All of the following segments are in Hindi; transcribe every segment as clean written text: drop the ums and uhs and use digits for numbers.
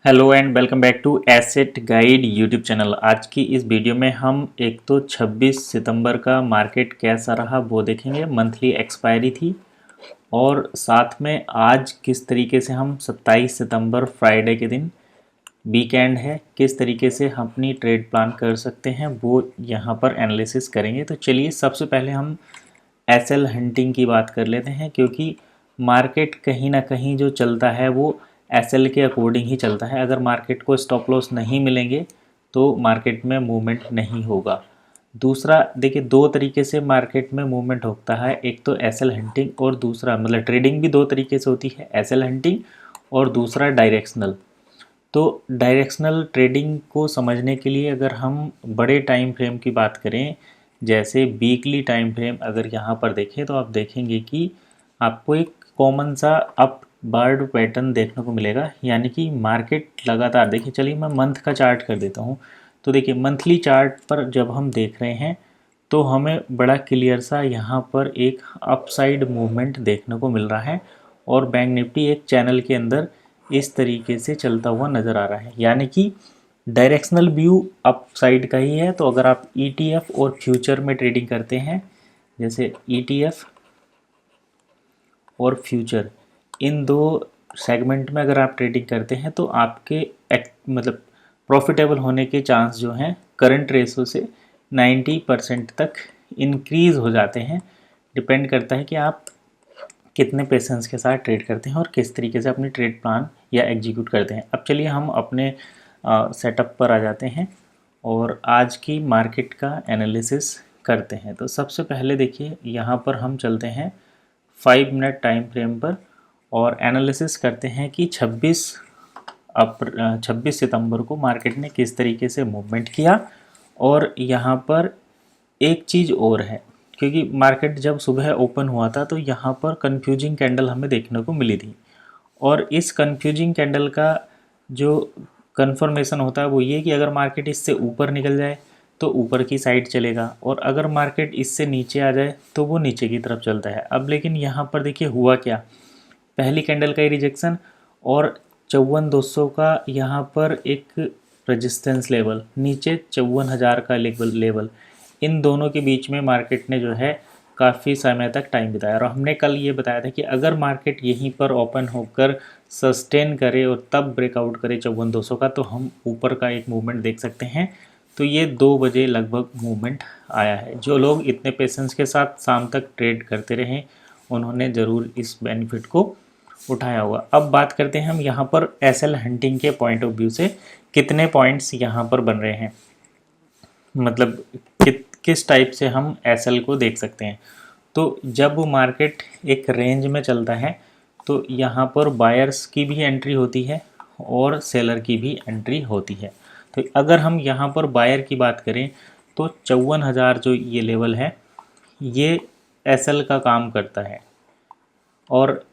Hello and welcome back to Asset Guide YouTube channel. आज की इस वीडियो में हम एक तो 26 सितंबर का मार्केट कैसा रहा वो देखेंगे, मंथली एक्सपायरी थी, और साथ में आज किस तरीके से हम 27 सितंबर फ्राइडे के दिन वीकेंड है किस तरीके से हम अपनी ट्रेड प्लान कर सकते हैं वो यहाँ पर एनालिसिस करेंगे। तो चलिए सबसे पहले हम एसएल हंटिंग की बात कर लेते हैं, क्योंकि मार्केट कहीं ना कहीं जो चलता है वो एसएल के अकॉर्डिंग ही चलता है। अगर मार्केट को स्टॉप लॉस नहीं मिलेंगे तो मार्केट में मूवमेंट नहीं होगा। दूसरा देखिए, दो तरीके से मार्केट में मूवमेंट होता है, एक तो एसएल हंटिंग और दूसरा मतलब ट्रेडिंग भी दो तरीके से होती है, एसएल हंटिंग और दूसरा डायरेक्शनल। तो डायरेक्शनल ट्रेडिंग को समझने के लिए अगर हम बड़े टाइम फ्रेम की बात करें, जैसे वीकली टाइम फ्रेम अगर यहाँ पर देखें तो आप देखेंगे कि आपको एक कॉमन सा अप बर्ड पैटर्न देखने को मिलेगा, यानी कि मार्केट लगातार देखिए। चलिए मैं मंथ का चार्ट कर देता हूँ। तो देखिए मंथली चार्ट पर जब हम देख रहे हैं तो हमें बड़ा क्लियर सा यहाँ पर एक अपसाइड मूवमेंट देखने को मिल रहा है, और बैंक निफ्टी एक चैनल के अंदर इस तरीके से चलता हुआ नज़र आ रहा है, यानी कि डायरेक्शनल व्यू अप साइड का ही है। तो अगर आप ईटीएफ और फ्यूचर में ट्रेडिंग करते हैं, जैसे ईटीएफ और फ्यूचर इन दो सेगमेंट में अगर आप ट्रेडिंग करते हैं तो आपके मतलब प्रॉफिटेबल होने के चांस जो हैं करंट रेशो से 90% तक इंक्रीज़ हो जाते हैं। डिपेंड करता है कि आप कितने पेशेंस के साथ ट्रेड करते हैं और किस तरीके से अपनी ट्रेड प्लान या एग्जीक्यूट करते हैं। अब चलिए हम अपने सेटअप पर आ जाते हैं और आज की मार्केट का एनालिसिस करते हैं। तो सबसे पहले देखिए यहाँ पर हम चलते हैं 5 मिनट टाइम फ्रेम पर और एनालिसिस करते हैं कि 26 सितंबर को मार्केट ने किस तरीके से मूवमेंट किया। और यहाँ पर एक चीज़ और है, क्योंकि मार्केट जब सुबह ओपन हुआ था तो यहाँ पर कंफ्यूजिंग कैंडल हमें देखने को मिली थी, और इस कंफ्यूजिंग कैंडल का जो कंफर्मेशन होता है वो ये कि अगर मार्केट इससे ऊपर निकल जाए तो ऊपर की साइड चलेगा, और अगर मार्केट इससे नीचे आ जाए तो वो नीचे की तरफ चलता है। अब लेकिन यहाँ पर देखिए हुआ क्या, पहली कैंडल का ही रिजेक्शन और 54,200 का यहाँ पर एक रेजिस्टेंस लेवल, नीचे 54,000 का लेवल, इन दोनों के बीच में मार्केट ने जो है काफ़ी समय तक टाइम बिताया। और हमने कल ये बताया था कि अगर मार्केट यहीं पर ओपन होकर सस्टेन करे और तब ब्रेकआउट करे 54,200 का, तो हम ऊपर का एक मूवमेंट देख सकते हैं। तो ये 2 बजे लगभग मूवमेंट आया है। जो लोग इतने पेशेंस के साथ शाम तक ट्रेड करते रहे उन्होंने ज़रूर इस बेनिफिट को उठाया होगा। अब बात करते हैं हम यहाँ पर एसएल हंटिंग के पॉइंट ऑफ व्यू से कितने पॉइंट्स यहाँ पर बन रहे हैं, मतलब किस टाइप से हम एसएल को देख सकते हैं। तो जब मार्केट एक रेंज में चलता है तो यहाँ पर बायर्स की भी एंट्री होती है और सेलर की भी एंट्री होती है। तो अगर हम यहाँ पर बायर की बात करें तो 54,000 जो ये लेवल है ये एसएल का काम करता है, और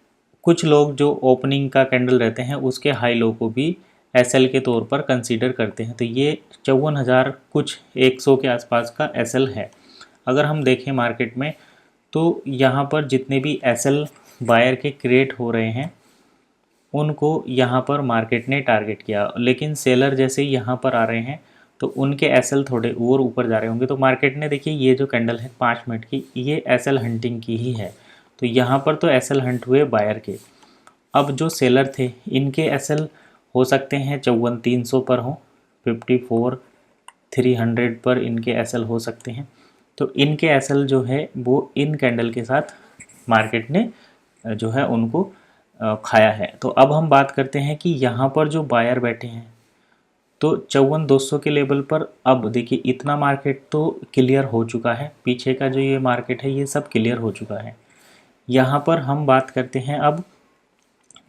कुछ लोग जो ओपनिंग का कैंडल रहते हैं उसके हाई लो को भी एसएल के तौर पर कंसीडर करते हैं। तो ये 54,000 कुछ 100 के आसपास का एसएल है। अगर हम देखें मार्केट में तो यहाँ पर जितने भी एसएल बायर के क्रिएट हो रहे हैं उनको यहाँ पर मार्केट ने टारगेट किया, लेकिन सेलर जैसे ही यहाँ पर आ रहे हैं तो उनके एसएल थोड़े और ऊपर जा रहे होंगे। तो मार्केट ने देखिए ये जो कैंडल है 5 मिनट की, ये एसएल हंटिंग की ही है। तो यहाँ पर तो एसएल हंट हुए बायर के। अब जो सेलर थे इनके एसएल हो सकते हैं 54,300 पर हो, 54,300 पर इनके एसएल हो सकते हैं। तो इनके एसएल जो है वो इन कैंडल के साथ मार्केट ने जो है उनको खाया है। तो अब हम बात करते हैं कि यहाँ पर जो बायर बैठे हैं तो 54,200 के लेवल पर अब देखिए इतना मार्केट तो क्लियर हो चुका है, पीछे का जो ये मार्केट है ये सब क्लियर हो चुका है। यहाँ पर हम बात करते हैं अब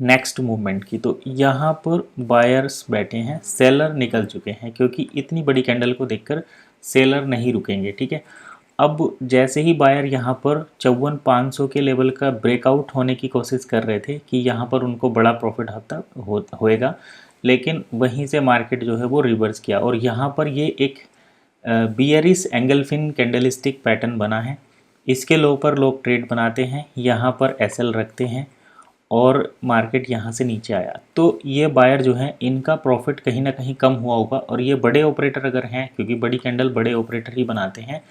नेक्स्ट मूवमेंट की। तो यहाँ पर बायर्स बैठे हैं, सेलर निकल चुके हैं, क्योंकि इतनी बड़ी कैंडल को देखकर सेलर नहीं रुकेंगे, ठीक है। अब जैसे ही बायर यहाँ पर 54,500 के लेवल का ब्रेकआउट होने की कोशिश कर रहे थे कि यहाँ पर उनको बड़ा प्रॉफिट होएगा, लेकिन वहीं से मार्केट जो है वो रिवर्स किया, और यहाँ पर ये एक बियरिश एंगलफिन कैंडलस्टिक पैटर्न बना है। इसके लो पर लोग ट्रेड बनाते हैं, यहाँ पर एसएल रखते हैं, और मार्केट यहाँ से नीचे आया, तो ये बायर जो हैं इनका प्रॉफिट कहीं ना कहीं कम हुआ होगा। और ये बड़े ऑपरेटर अगर हैं, क्योंकि बड़ी कैंडल बड़े ऑपरेटर ही बनाते हैं,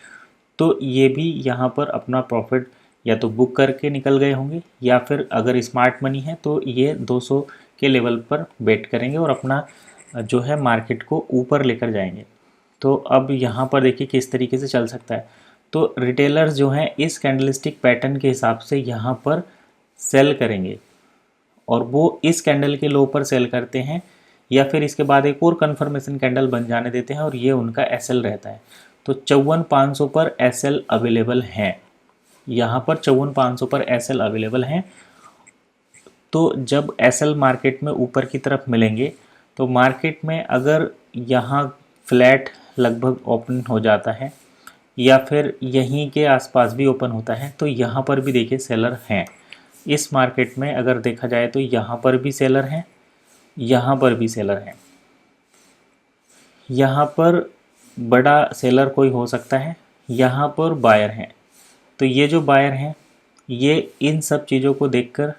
तो ये भी यहाँ पर अपना प्रॉफिट या तो बुक करके निकल गए होंगे, या फिर अगर स्मार्ट मनी है तो ये 200 के लेवल पर बेट करेंगे और अपना जो है मार्केट को ऊपर लेकर जाएंगे। तो अब यहाँ पर देखिए किस तरीके से चल सकता है। तो रिटेलर्स जो हैं इस कैंडलस्टिक पैटर्न के हिसाब से यहाँ पर सेल करेंगे, और वो इस कैंडल के लो पर सेल करते हैं, या फिर इसके बाद एक और कन्फर्मेशन कैंडल बन जाने देते हैं और ये उनका एसएल रहता है। तो 54,500 पर एसएल अवेलेबल हैं, यहाँ पर 54,500 पर एसएल अवेलेबल हैं। तो जब एसएल मार्केट में ऊपर की तरफ मिलेंगे, तो मार्केट में अगर यहाँ फ्लैट लगभग ओपन हो जाता है या फिर यहीं के आसपास भी ओपन होता है, तो यहाँ पर भी देखिए सेलर हैं। इस मार्केट में अगर देखा जाए तो यहाँ पर भी सेलर हैं, यहाँ पर भी सेलर हैं। यहाँ पर बड़ा सेलर कोई हो सकता है, यहाँ पर बायर हैं। तो ये जो बायर हैं ये इन सब चीज़ों को देखकर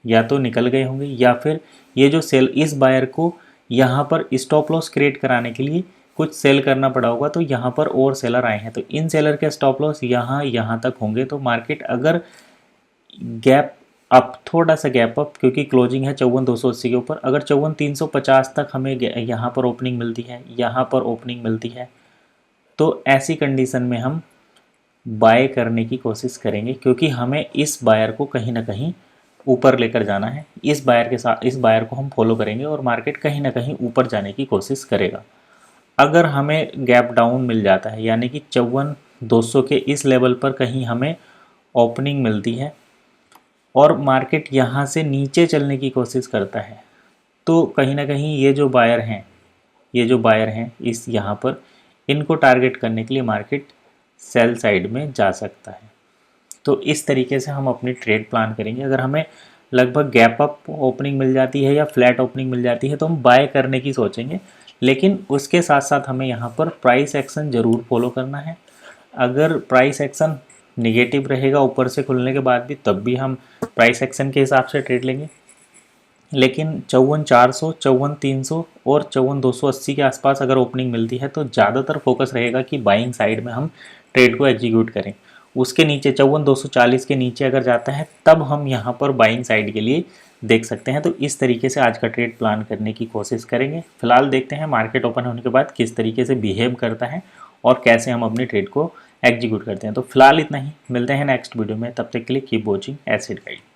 या तो निकल गए होंगे, या फिर ये जो सेल इस बायर को यहाँ पर स्टॉप लॉस क्रिएट कराने के लिए कुछ सेल करना पड़ा होगा, तो यहाँ पर और सेलर आए हैं। तो इन सेलर के स्टॉप लॉस यहाँ तक होंगे। तो मार्केट अगर गैप अप, थोड़ा सा गैप अप, क्योंकि क्लोजिंग है 54,280 के ऊपर, अगर 54,350 तक हमें यहाँ पर ओपनिंग मिलती है, यहाँ पर ओपनिंग मिलती है, तो ऐसी कंडीशन में हम बाय करने की कोशिश करेंगे, क्योंकि हमें इस बायर को कहीं ना कहीं ऊपर लेकर जाना है। इस बायर के साथ इस बायर को हम फॉलो करेंगे और मार्केट कहीं ना कहीं ऊपर जाने की कोशिश करेगा। अगर हमें गैप डाउन मिल जाता है, यानी कि 54,200 के इस लेवल पर कहीं हमें ओपनिंग मिलती है और मार्केट यहाँ से नीचे चलने की कोशिश करता है, तो कहीं ना कहीं ये जो बायर हैं इस यहाँ पर, इनको टारगेट करने के लिए मार्केट सेल साइड में जा सकता है। तो इस तरीके से हम अपनी ट्रेड प्लान करेंगे। अगर हमें लगभग गैप अप ओपनिंग मिल जाती है या फ्लैट ओपनिंग मिल जाती है तो हम बाय करने की सोचेंगे, लेकिन उसके साथ साथ हमें यहाँ पर प्राइस एक्शन ज़रूर फॉलो करना है। अगर प्राइस एक्शन निगेटिव रहेगा ऊपर से खुलने के बाद भी, तब भी हम प्राइस एक्शन के हिसाब से ट्रेड लेंगे। लेकिन 54,400, 54,300 और 54,280 के आसपास अगर ओपनिंग मिलती है तो ज़्यादातर फोकस रहेगा कि बाइंग साइड में हम ट्रेड को एग्जीक्यूट करें। उसके नीचे 54,240 के नीचे अगर जाता है तब हम यहाँ पर बाइंग साइड के लिए देख सकते हैं। तो इस तरीके से आज का ट्रेड प्लान करने की कोशिश करेंगे। फिलहाल देखते हैं मार्केट ओपन होने के बाद किस तरीके से बिहेव करता है और कैसे हम अपनी ट्रेड को एग्जीक्यूट करते हैं। तो फिलहाल इतना ही, मिलते हैं नेक्स्ट वीडियो में, तब तक के लिए कीप वॉचिंग एसिड गाइड।